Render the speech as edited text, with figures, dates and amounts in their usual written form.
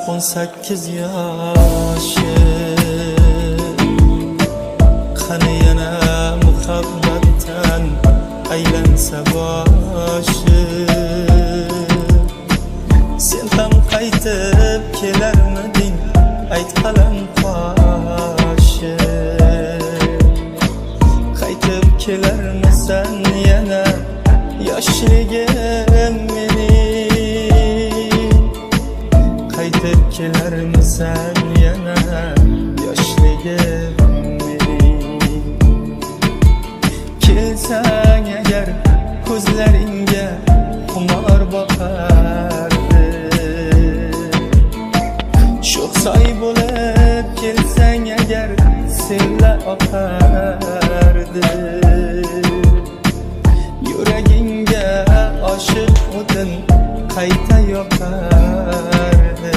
18 yoshi. Qani yana muhabbatdan aylansa boshi. Sen ham qaytib kelarmiding, ayt qalam qoshi. Qaytib kelarmisan yana yoshligim mening? Qaytib kelarmisan yana yoshligim mening? Kelsang agar ko'zlaringga xumor boqar